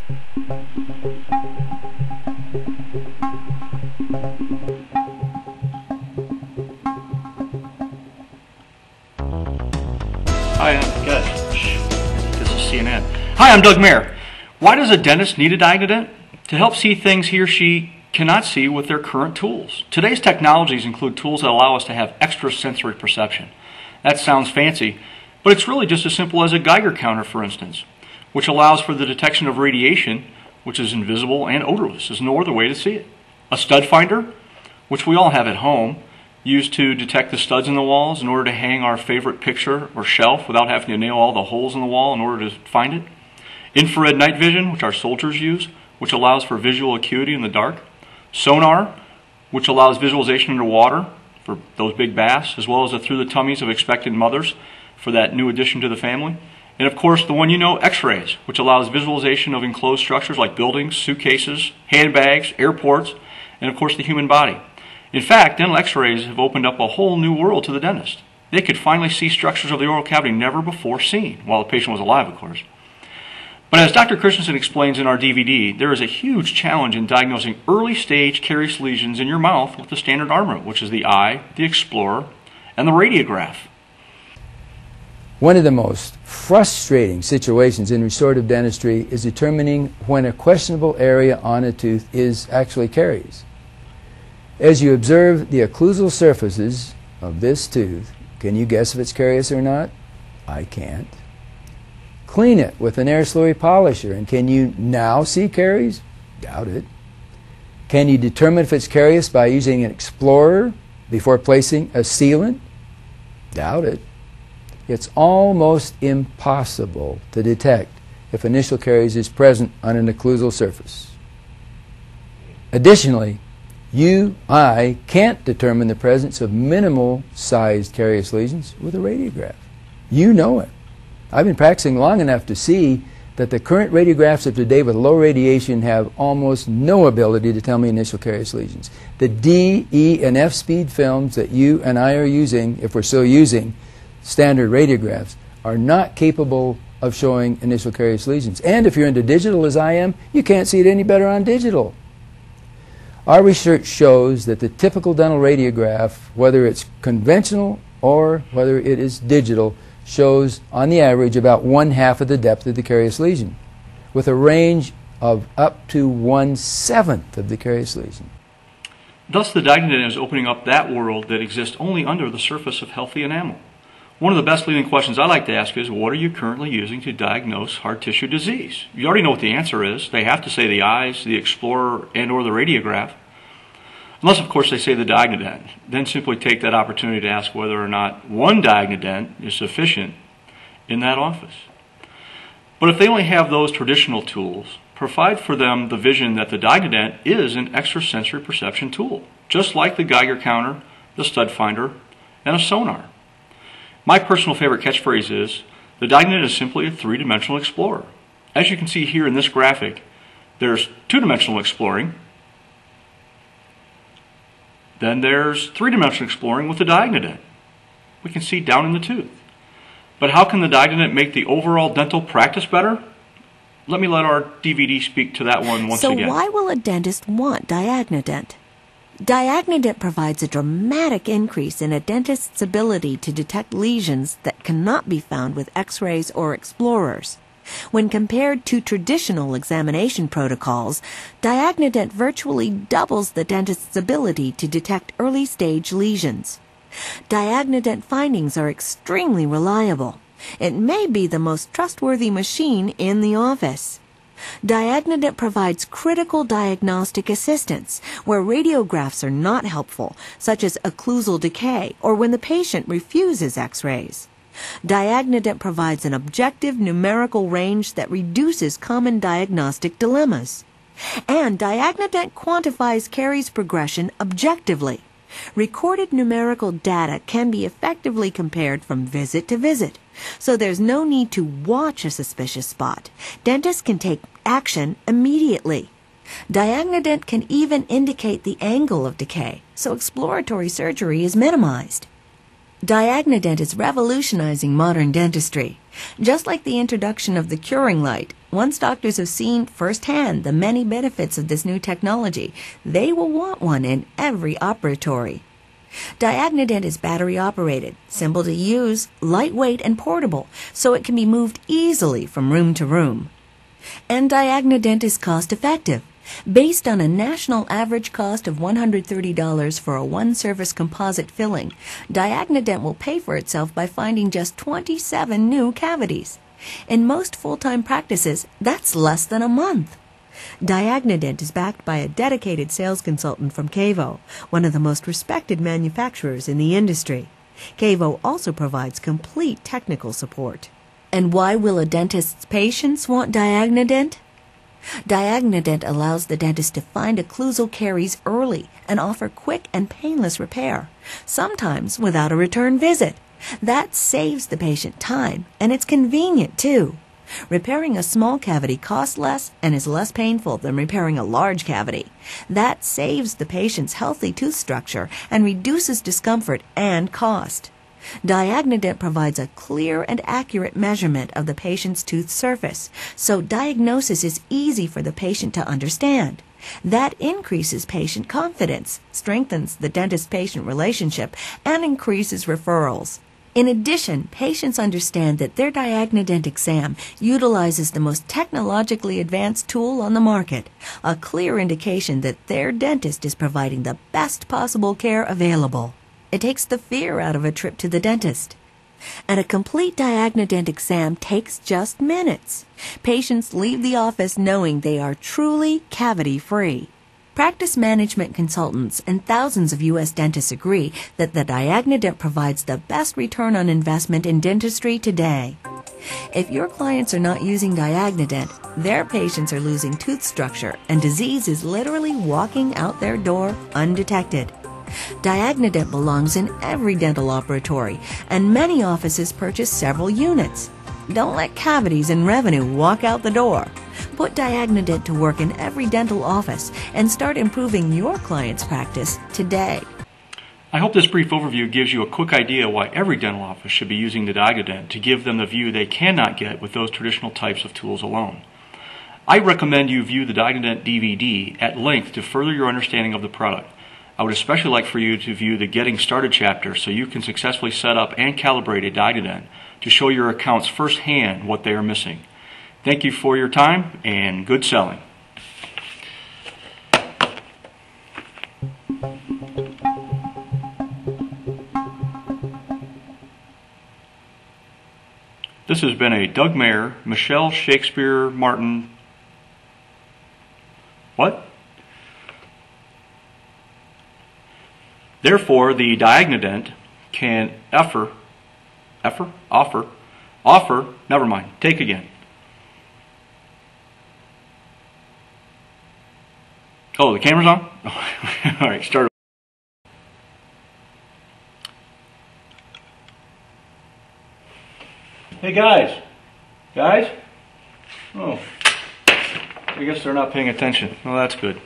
Hi, this is CNN. Hi, I'm Doug Mayer. Why does a dentist need a DIAGNodent? To help see things he or she cannot see with their current tools. Today's technologies include tools that allow us to have extrasensory perception. That sounds fancy, but it's really just as simple as a Geiger counter, for instance, which allows for the detection of radiation, which is invisible and odorless. There's no other way to see it. A stud finder, which we all have at home, used to detect the studs in the walls in order to hang our favorite picture or shelf without having to nail all the holes in the wall in order to find it. Infrared night vision, which our soldiers use, which allows for visual acuity in the dark. Sonar, which allows visualization underwater for those big bass, as well as through the tummies of expectant mothers for that new addition to the family. And of course, the one you know, X-rays, which allows visualization of enclosed structures like buildings, suitcases, handbags, airports, and of course the human body. In fact, dental X-rays have opened up a whole new world to the dentist. They could finally see structures of the oral cavity never before seen, while the patient was alive, of course. But as Dr. Christensen explains in our DVD, there is a huge challenge in diagnosing early-stage carious lesions in your mouth with the standard armament, which is the eye, the explorer, and the radiograph. One of the most frustrating situations in restorative dentistry is determining when a questionable area on a tooth is actually caries. As you observe the occlusal surfaces of this tooth, can you guess if it's carious or not? I can't. Clean it with an air slurry polisher, and can you now see caries? Doubt it. Can you determine if it's carious by using an explorer before placing a sealant? Doubt it. It's almost impossible to detect if initial caries is present on an occlusal surface. Additionally, I can't determine the presence of minimal-sized carious lesions with a radiograph. You know it. I've been practicing long enough to see that the current radiographs of today with low radiation have almost no ability to tell me initial carious lesions. The D, E, and F speed films that you and I are using, if we're still using standard radiographs, are not capable of showing initial carious lesions. And if you're into digital as I am, you can't see it any better on digital. Our research shows that the typical dental radiograph, whether it's conventional or whether it is digital, shows on the average about 1/2 of the depth of the carious lesion, with a range of up to 1/7 of the carious lesion. Thus, the DIAGNodent is opening up that world that exists only under the surface of healthy enamel. One of the best leading questions I like to ask is, what are you currently using to diagnose hard tissue disease? You already know what the answer is. They have to say the eyes, the explorer, and or the radiograph. Unless, of course, they say the DIAGNodent. Then simply take that opportunity to ask whether or not one DIAGNodent is sufficient in that office. But if they only have those traditional tools, provide for them the vision that the DIAGNodent is an extrasensory perception tool, just like the Geiger counter, the stud finder, and a sonar. My personal favorite catchphrase is, the DIAGNodent is simply a three-dimensional explorer. As you can see here in this graphic, there's two-dimensional exploring, then there's three-dimensional exploring with the DIAGNodent. We can see down in the tooth. But how can the DIAGNodent make the overall dental practice better? Let our DVD speak to that one once again. So why will a dentist want DIAGNodent? DIAGNodent provides a dramatic increase in a dentist's ability to detect lesions that cannot be found with X-rays or explorers. When compared to traditional examination protocols, DIAGNodent virtually doubles the dentist's ability to detect early-stage lesions. DIAGNodent findings are extremely reliable. It may be the most trustworthy machine in the office. DIAGNodent provides critical diagnostic assistance where radiographs are not helpful, such as occlusal decay or when the patient refuses X-rays. DIAGNodent provides an objective numerical range that reduces common diagnostic dilemmas. And DIAGNodent quantifies caries progression objectively. Recorded numerical data can be effectively compared from visit to visit, so there's no need to watch a suspicious spot. Dentists can take action immediately. DIAGNodent can even indicate the angle of decay, so exploratory surgery is minimized. DIAGNodent is revolutionizing modern dentistry. Just like the introduction of the curing light, once doctors have seen firsthand the many benefits of this new technology, they will want one in every operatory. DIAGNodent is battery operated, simple to use, lightweight and portable, so it can be moved easily from room to room. And DIAGNodent is cost effective. Based on a national average cost of $130 for a one-service composite filling, DIAGNodent will pay for itself by finding just 27 new cavities. In most full-time practices, that's less than a month. DIAGNodent is backed by a dedicated sales consultant from Cavo, one of the most respected manufacturers in the industry. Cavo also provides complete technical support. And why will a dentist's patients want DIAGNodent? DIAGNodent allows the dentist to find occlusal caries early and offer quick and painless repair, sometimes without a return visit. That saves the patient time, and it's convenient too. Repairing a small cavity costs less and is less painful than repairing a large cavity. That saves the patient's healthy tooth structure and reduces discomfort and cost. DIAGNodent provides a clear and accurate measurement of the patient's tooth surface, so diagnosis is easy for the patient to understand. That increases patient confidence, strengthens the dentist-patient relationship, and increases referrals. In addition, patients understand that their DIAGNodent exam utilizes the most technologically advanced tool on the market, a clear indication that their dentist is providing the best possible care available. It takes the fear out of a trip to the dentist. And a complete DIAGNodent exam takes just minutes. Patients leave the office knowing they are truly cavity-free. Practice management consultants and thousands of U.S. dentists agree that the DIAGNodent provides the best return on investment in dentistry today. If your clients are not using DIAGNodent, their patients are losing tooth structure and disease is literally walking out their door undetected. DIAGNodent belongs in every dental operatory, and many offices purchase several units. Don't let cavities and revenue walk out the door. Put DIAGNodent to work in every dental office and start improving your client's practice today. I hope this brief overview gives you a quick idea why every dental office should be using the DIAGNodent to give them the view they cannot get with those traditional types of tools alone. I recommend you view the DIAGNodent DVD at length to further your understanding of the product. I would especially like for you to view the Getting Started chapter so you can successfully set up and calibrate a DIAGNodent to show your accounts firsthand what they are missing. Thank you for your time and good selling. This has been a Doug Mayer, Michelle Shakespeare Martin. What? Therefore, the DIAGNodent can offer, never mind, take again. Oh, the camera's on? All right, start. Hey guys. Oh, I guess they're not paying attention. Well, that's good.